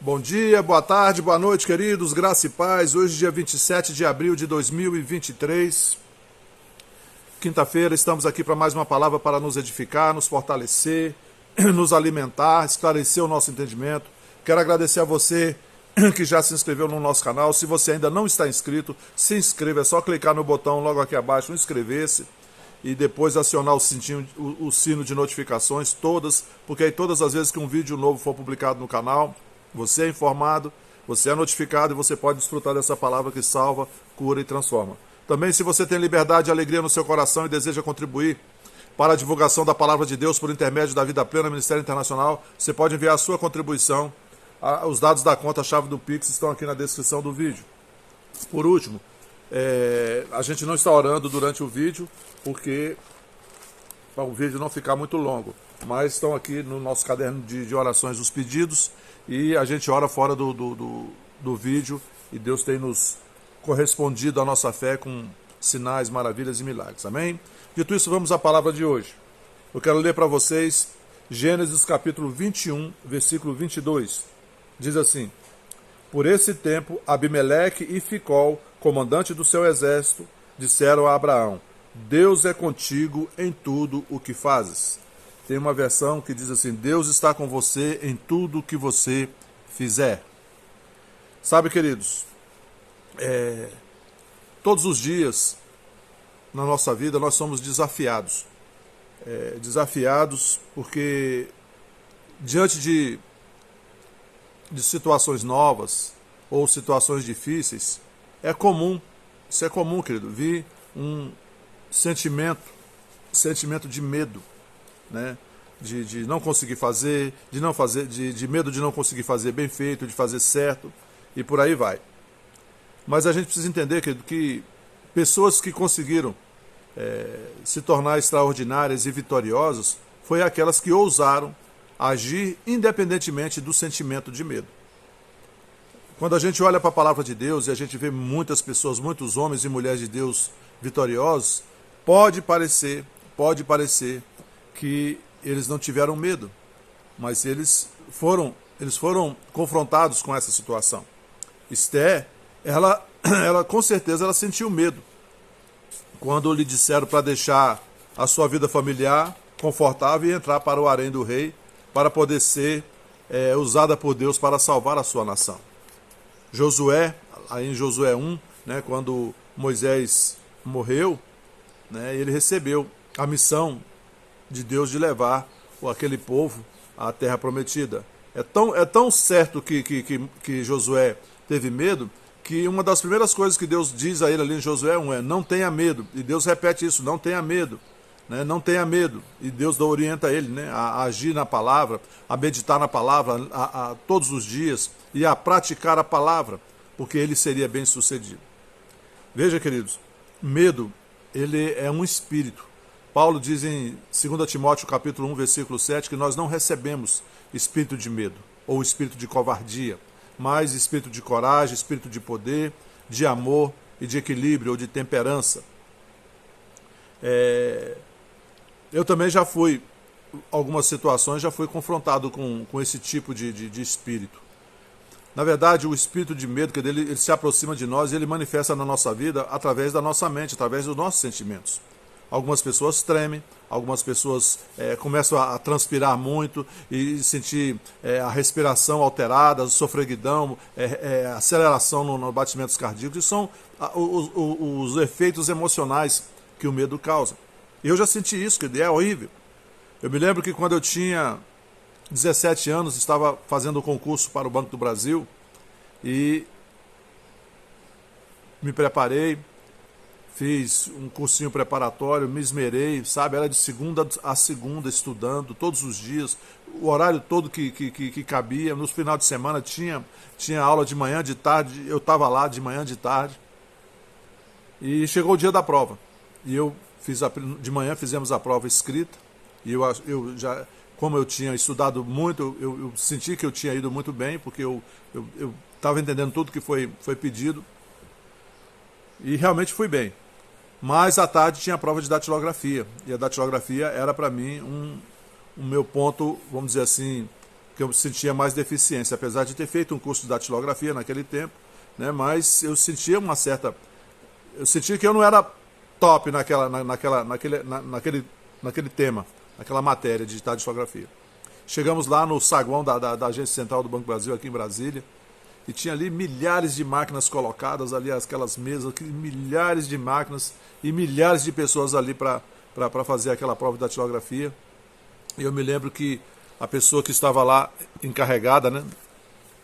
Bom dia, boa tarde, boa noite, queridos, graça e paz. Hoje, dia 27 de abril de 2023, quinta-feira, estamos aqui para mais uma palavra para nos edificar, nos fortalecer, nos alimentar, esclarecer o nosso entendimento. Quero agradecer a você que já se inscreveu no nosso canal. Se você ainda não está inscrito, se inscreva, é só clicar no botão logo aqui abaixo, inscrever-se, e depois acionar o sino de notificações todas, porque aí todas as vezes que um vídeo novo for publicado no canal, você é informado, você é notificado e você pode desfrutar dessa palavra que salva, cura e transforma. Também, se você tem liberdade e alegria no seu coração e deseja contribuir para a divulgação da palavra de Deus por intermédio da Vida Plena Ministério Internacional, você pode enviar a sua contribuição. Os dados da conta, a chave do Pix estão aqui na descrição do vídeo. Por último, a gente não está orando durante o vídeo, porque para o vídeo não ficar muito longo, mas estão aqui no nosso caderno de orações os pedidos, e a gente ora fora do vídeo, e Deus tem nos correspondido à nossa fé com sinais, maravilhas e milagres. Amém? Dito isso, vamos à palavra de hoje. Eu quero ler para vocês Gênesis capítulo 21, versículo 22. Diz assim: Por esse tempo, Abimeleque e Ficol, comandante do seu exército, disseram a Abraão: Deus é contigo em tudo o que fazes. Tem uma versão que diz assim: Deus está com você em tudo o que você fizer. Sabe, queridos, todos os dias na nossa vida nós somos desafiados. Desafiados porque diante de situações novas ou situações difíceis, isso é comum, querido, vir um sentimento de medo, né? De não conseguir fazer, de medo de não conseguir fazer bem feito, de fazer certo, e por aí vai. Mas a gente precisa entender, querido, que pessoas que conseguiram se tornar extraordinárias e vitoriosas foi aquelas que ousaram agir independentemente do sentimento de medo. Quando a gente olha para a palavra de Deus e a gente vê muitas pessoas, muitos homens e mulheres de Deus vitoriosos, pode parecer que eles não tiveram medo, mas eles foram confrontados com essa situação. Esté, ela com certeza ela sentiu medo quando lhe disseram para deixar a sua vida familiar confortável e entrar para o harém do rei, para poder ser usada por Deus para salvar a sua nação. Josué, aí em Josué 1, né, quando Moisés morreu, né, ele recebeu a missão de Deus de levar aquele povo à terra prometida. É tão certo que Josué teve medo, que uma das primeiras coisas que Deus diz a ele ali em Josué 1 é: não tenha medo. E Deus repete isso: não tenha medo. Né? Não tenha medo. E Deus orienta ele, né, a agir na palavra, a meditar na palavra a todos os dias e a praticar a palavra, porque ele seria bem sucedido. Veja, queridos, medo, ele é um espírito. Paulo diz em 2 Timóteo capítulo 1, versículo 7, que nós não recebemos espírito de medo ou espírito de covardia, mas espírito de coragem, espírito de poder, de amor e de equilíbrio ou de temperança. Eu também já fui, algumas situações, já fui confrontado com esse tipo de espírito. Na verdade, o espírito de medo, que ele se aproxima de nós e ele manifesta na nossa vida através da nossa mente, através dos nossos sentimentos. Algumas pessoas tremem, algumas pessoas começam a transpirar muito e sentir a respiração alterada, sofreguidão, aceleração no batimentos cardíacos. Isso são os efeitos emocionais que o medo causa. Eu já senti isso, que é horrível. Eu me lembro que quando eu tinha 17 anos, estava fazendo um concurso para o Banco do Brasil e me preparei, fiz um cursinho preparatório, me esmerei, sabe? Era de segunda a segunda estudando, todos os dias, o horário todo que cabia. Nos finais de semana tinha aula de manhã, de tarde, eu estava lá de manhã, de tarde. E chegou o dia da prova. E de manhã fizemos a prova escrita, e eu já, como eu tinha estudado muito, eu senti que eu tinha ido muito bem, porque eu estava entendendo tudo que foi pedido, e realmente fui bem. Mas à tarde tinha a prova de datilografia, e a datilografia era para mim o meu ponto, vamos dizer assim, que eu sentia mais deficiência, apesar de ter feito um curso de datilografia naquele tempo, né? Mas eu sentia uma certa... Eu sentia que eu não era top naquele tema, naquela matéria de datilografia. Chegamos lá no saguão da Agência Central do Banco do Brasil, aqui em Brasília, e tinha ali milhares de máquinas colocadas, ali aquelas mesas, milhares de máquinas e milhares de pessoas ali para fazer aquela prova de datilografia. E eu me lembro que a pessoa que estava lá encarregada, né,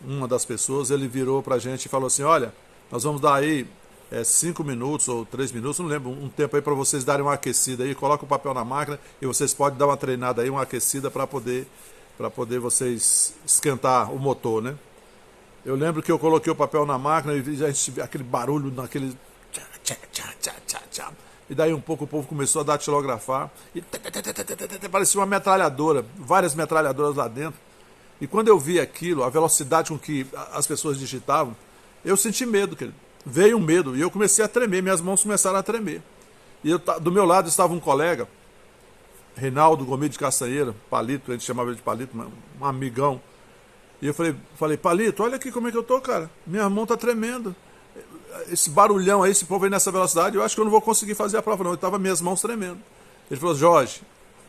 uma das pessoas, ele virou para a gente e falou assim: olha, nós vamos dar aí 5 minutos ou 3 minutos, não lembro, um tempo aí para vocês darem uma aquecida aí, coloca o papel na máquina e vocês podem dar uma treinada aí, uma aquecida para poder vocês esquentar o motor, né? Eu lembro que eu coloquei o papel na máquina e a gente aquele barulho naquele e daí um pouco o povo começou a datilografar e parecia uma metralhadora, várias metralhadoras lá dentro. E quando eu vi aquilo, a velocidade com que as pessoas digitavam, eu senti medo, querido. Veio um medo e eu comecei a tremer, minhas mãos começaram a tremer. E do meu lado estava um colega, Reinaldo Gomes de Castanheira, Palito, a gente chamava ele de Palito, um amigão. E eu falei, Palito, olha aqui como é que eu tô, cara. Minha mão tá tremendo. Esse barulhão aí, esse povo aí nessa velocidade, eu acho que eu não vou conseguir fazer a prova não. Eu tava minhas mãos tremendo. Ele falou: Jorge,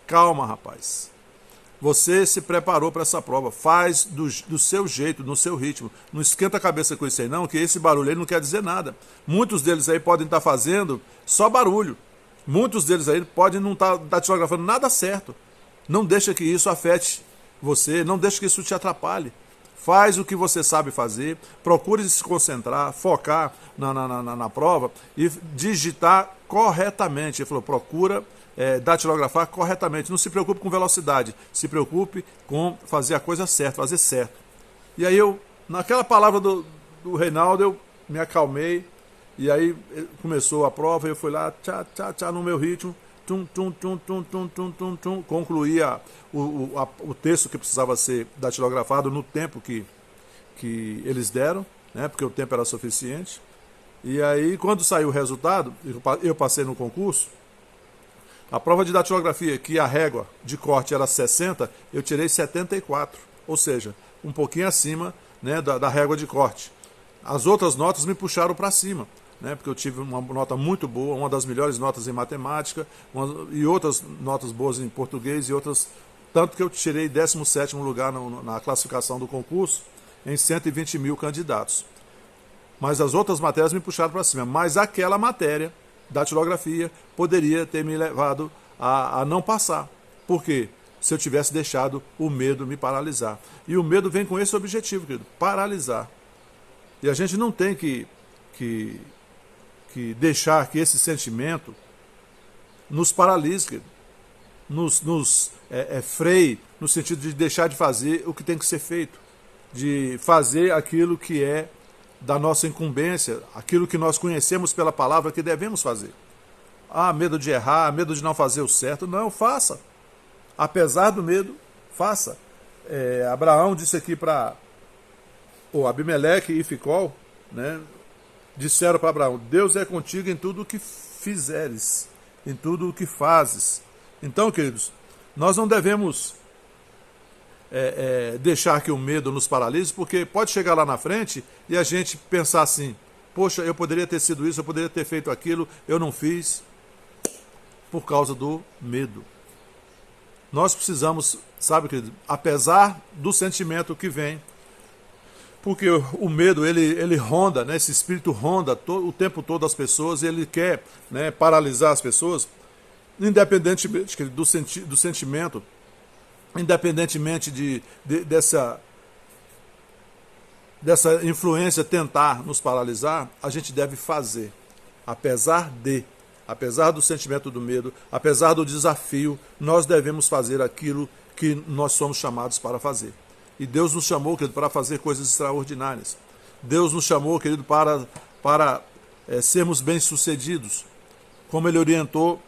calma, rapaz. Você se preparou para essa prova. Faz do seu jeito, no seu ritmo. Não esquenta a cabeça com isso aí não, que esse barulho aí não quer dizer nada. Muitos deles aí podem estar fazendo só barulho. Muitos deles aí podem não estar datilografando nada certo. Não deixa que isso afete você, não deixa que isso te atrapalhe. Faz o que você sabe fazer, procure se concentrar, focar na prova e digitar corretamente. Ele falou, procura datilografar corretamente. Não se preocupe com velocidade, se preocupe com fazer a coisa certa, fazer certo. E aí naquela palavra do Reinaldo, eu me acalmei, e aí começou a prova, eu fui lá, tchá, no meu ritmo, concluí o texto que precisava ser datilografado no tempo que eles deram, né, porque o tempo era suficiente. E aí, quando saiu o resultado, eu passei no concurso. A prova de datilografia, que a régua de corte era 60, eu tirei 74, ou seja, um pouquinho acima, né, da régua de corte. As outras notas me puxaram para cima, né, porque eu tive uma nota muito boa, uma das melhores notas em matemática, e outras notas boas em português, e outras, tanto que eu tirei 17º lugar na classificação do concurso, em 120 mil candidatos. Mas as outras matérias me puxaram para cima, mas aquela matéria, datilografia, poderia ter me levado a não passar. Por quê? Se eu tivesse deixado o medo me paralisar. E o medo vem com esse objetivo, querido, paralisar. E a gente não tem que deixar que esse sentimento nos paralise, querido. Nos freie, no sentido de deixar de fazer o que tem que ser feito. De fazer aquilo que é da nossa incumbência, aquilo que nós conhecemos pela palavra que devemos fazer. Medo de errar, medo de não fazer o certo. Não, faça. Apesar do medo, faça. Abraão disse aqui para Abimeleque e Ficol, né, disseram para Abraão: Deus é contigo em tudo o que fizeres, em tudo o que fazes. Então, queridos, nós não devemos deixar que o medo nos paralise, porque pode chegar lá na frente e a gente pensar assim: poxa, eu poderia ter sido isso, eu poderia ter feito aquilo, eu não fiz, por causa do medo. Nós precisamos, sabe, querido, apesar do sentimento que vem, porque o medo, ele ronda, né, esse espírito ronda o tempo todo as pessoas, ele quer, né, paralisar as pessoas, independentemente, querido, do sentimento, independentemente dessa influência tentar nos paralisar, a gente deve fazer, apesar do sentimento do medo, apesar do desafio, nós devemos fazer aquilo que nós somos chamados para fazer. E Deus nos chamou, querido, para fazer coisas extraordinárias. Deus nos chamou, querido, para sermos bem-sucedidos, como Ele orientou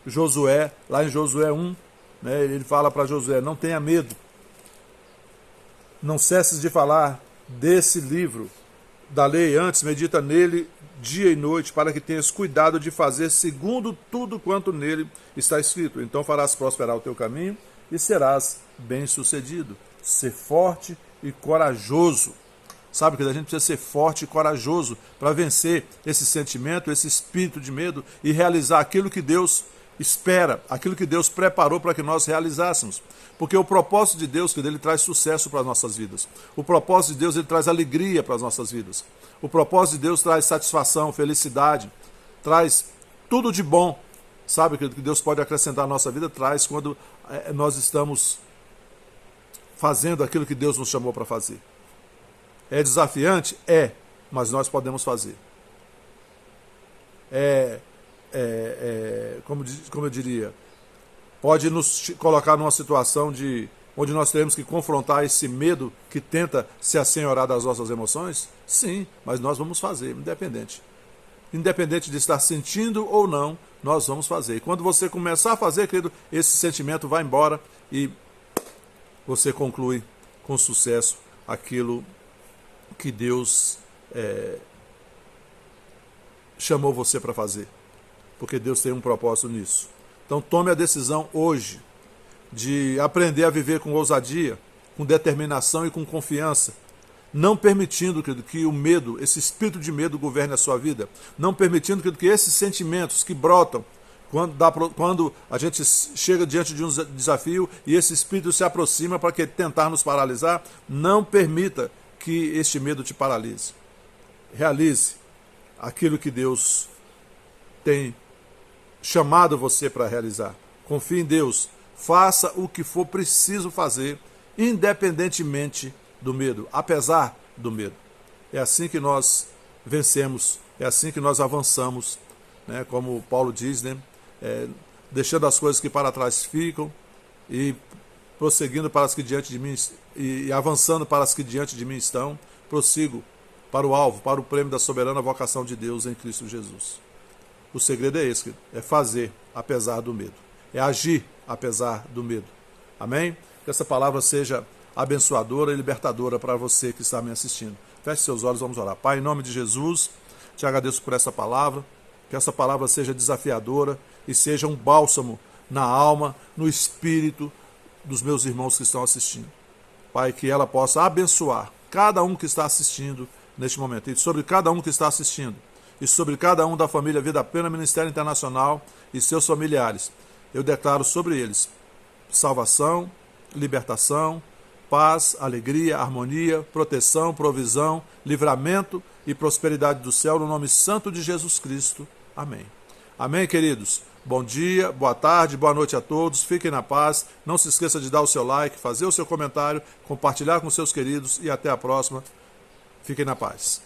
Josué, lá em Josué 1, né, ele fala para Josué: não tenha medo, não cesses de falar desse livro da lei, antes medita nele dia e noite, para que tenhas cuidado de fazer segundo tudo quanto nele está escrito. Então farás prosperar o teu caminho e serás bem-sucedido. ser forte e corajoso. Sabe que a gente precisa ser forte e corajoso para vencer esse sentimento, esse espírito de medo e realizar aquilo que Deus espera, aquilo que Deus preparou para que nós realizássemos. Porque o propósito de Deus, que ele traz sucesso para as nossas vidas. O propósito de Deus, ele traz alegria para as nossas vidas. O propósito de Deus traz satisfação, felicidade, traz tudo de bom. Sabe que Deus pode acrescentar à nossa vida, traz quando nós estamos fazendo aquilo que Deus nos chamou para fazer. É desafiante? É, mas nós podemos fazer. Como eu diria, pode nos colocar numa situação onde nós teremos que confrontar esse medo que tenta se assenhorar das nossas emoções? Sim, mas nós vamos fazer, independente. Independente de estar sentindo ou não, nós vamos fazer. E quando você começar a fazer, querido, esse sentimento vai embora e você conclui com sucesso aquilo que Deus chamou você para fazer. Porque Deus tem um propósito nisso. Então tome a decisão hoje de aprender a viver com ousadia, com determinação e com confiança, não permitindo que o medo, esse espírito de medo governe a sua vida, não permitindo que esses sentimentos que brotam quando a gente chega diante de um desafio e esse espírito se aproxima para tentar nos paralisar, não permita que este medo te paralise. Realize aquilo que Deus tem chamado você para realizar. Confie em Deus. Faça o que for preciso fazer, independentemente do medo, apesar do medo. É assim que nós vencemos, é assim que nós avançamos, né? Como Paulo diz, né? Deixando as coisas que para trás ficam e prosseguindo para as que diante de mim e avançando para as que diante de mim estão, prossigo para o alvo, para o prêmio da soberana vocação de Deus em Cristo Jesus. O segredo é esse, é fazer apesar do medo, é agir apesar do medo. Amém? Que essa palavra seja abençoadora e libertadora para você que está me assistindo. Feche seus olhos, vamos orar. Pai, em nome de Jesus, te agradeço por essa palavra, que essa palavra seja desafiadora e seja um bálsamo na alma, no espírito dos meus irmãos que estão assistindo. Pai, que ela possa abençoar cada um que está assistindo neste momento, e sobre cada um que está assistindo, e sobre cada um da família Vida Plena Ministério Internacional e seus familiares. Eu declaro sobre eles salvação, libertação, paz, alegria, harmonia, proteção, provisão, livramento e prosperidade do céu, no nome santo de Jesus Cristo. Amém. Amém, queridos? Bom dia, boa tarde, boa noite a todos. Fiquem na paz. Não se esqueça de dar o seu like, fazer o seu comentário, compartilhar com seus queridos e até a próxima. Fiquem na paz.